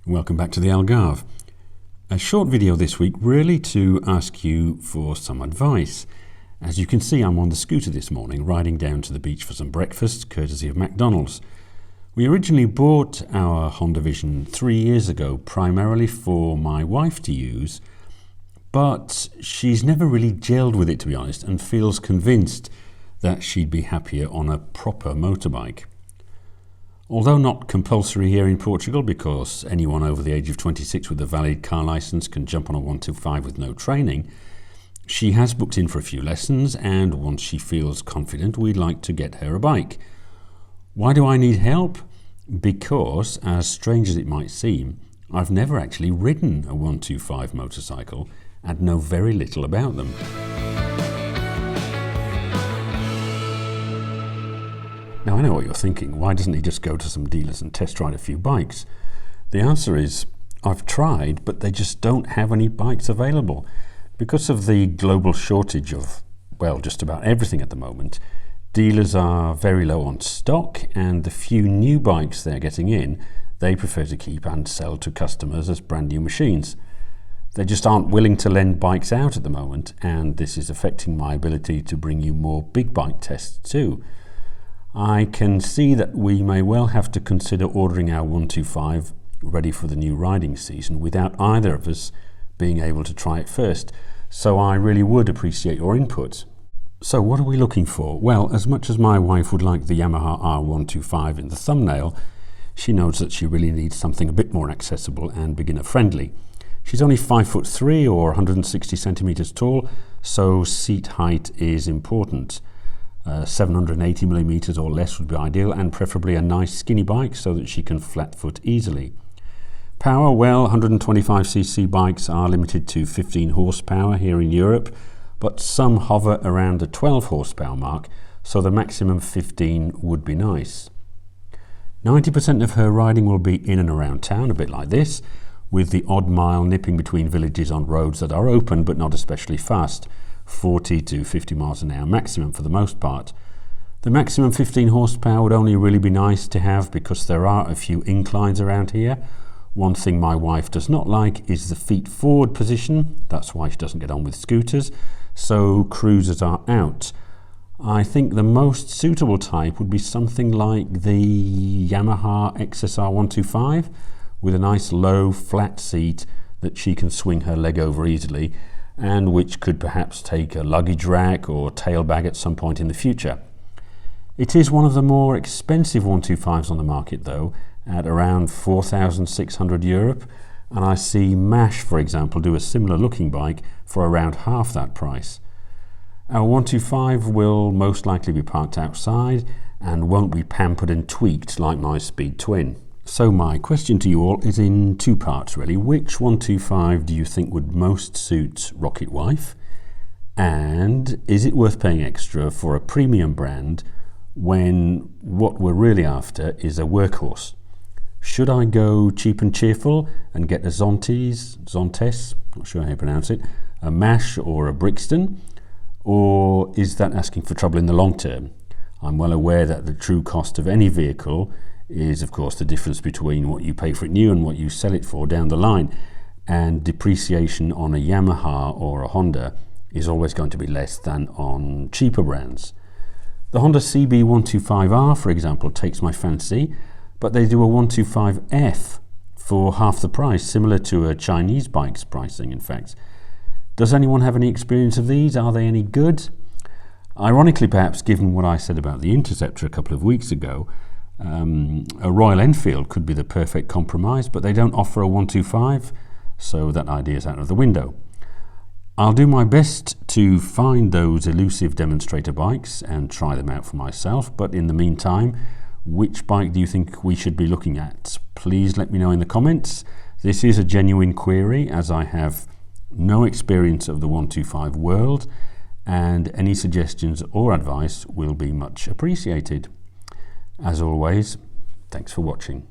Welcome back to the Algarve. A short video this week really to ask you for some advice. As you can see, I'm on the scooter this morning riding down to the beach for some breakfast courtesy of McDonald's. We originally bought our Honda Vision 3 years ago primarily for my wife to use, but she's never really gelled with it, to be honest, and feels convinced that she'd be happier on a proper motorbike. Although not compulsory here in Portugal, because anyone over the age of 26 with a valid car licence can jump on a 125 with no training, she has booked in for a few lessons, and once she feels confident, we'd like to get her a bike. Why do I need help? Because, as strange as it might seem, I've never actually ridden a 125 motorcycle and know very little about them. Now I know what you're thinking, why doesn't he just go to some dealers and test ride a few bikes? The answer is, I've tried, but they just don't have any bikes available. Because of the global shortage of, well, just about everything at the moment, dealers are very low on stock, and the few new bikes they're getting in, they prefer to keep and sell to customers as brand new machines. They just aren't willing to lend bikes out at the moment, and this is affecting my ability to bring you more big bike tests too. I can see that we may well have to consider ordering our 125 ready for the new riding season without either of us being able to try it first, so I really would appreciate your input. So what are we looking for? Well, as much as my wife would like the Yamaha R125 in the thumbnail, she knows that she really needs something a bit more accessible and beginner friendly. She's only 5'3" or 160 centimeters tall, so seat height is important. 780 millimeters or less would be ideal, and preferably a nice skinny bike so that she can flat foot easily. Power, well, 125cc bikes are limited to 15 horsepower here in Europe, but some hover around the 12 horsepower mark, so the maximum 15 would be nice. 90% of her riding will be in and around town, a bit like this, with the odd mile nipping between villages on roads that are open but not especially fast. 40 to 50 miles an hour maximum for the most part. The maximum 15 horsepower would only really be nice to have because there are a few inclines around here. One thing my wife does not like is the feet forward position. That's why she doesn't get on with scooters, so cruisers are out. I think the most suitable type would be something like the Yamaha XSR 125 with a nice low flat seat that she can swing her leg over easily, and which could perhaps take a luggage rack or tail bag at some point in the future. It is one of the more expensive 125s on the market though, at around 4,600 Europe, and I see MASH, for example, do a similar looking bike for around half that price. Our 125 will most likely be parked outside and won't be pampered and tweaked like my Speed Twin. So my question to you all is in two parts really. Which 125 do you think would most suit RocketWife? And is it worth paying extra for a premium brand when what we're really after is a workhorse? Should I go cheap and cheerful and get a Zontes, not sure how you pronounce it, a MASH or a Brixton? Or is that asking for trouble in the long term? I'm well aware that the true cost of any vehicle is of course the difference between what you pay for it new and what you sell it for down the line, and depreciation on a Yamaha or a Honda is always going to be less than on cheaper brands. The Honda CB125R, for example, takes my fancy, but they do a 125F for half the price, similar to a Chinese bike's pricing in fact. Does anyone have any experience of these? Are they any good? Ironically perhaps, given what I said about the Interceptor a couple of weeks ago, a Royal Enfield could be the perfect compromise, but they don't offer a 125, so that idea is out of the window. I'll do my best to find those elusive demonstrator bikes and try them out for myself, but in the meantime, which bike do you think we should be looking at? Please let me know in the comments. This is a genuine query, as I have no experience of the 125 world, and any suggestions or advice will be much appreciated. As always, thanks for watching.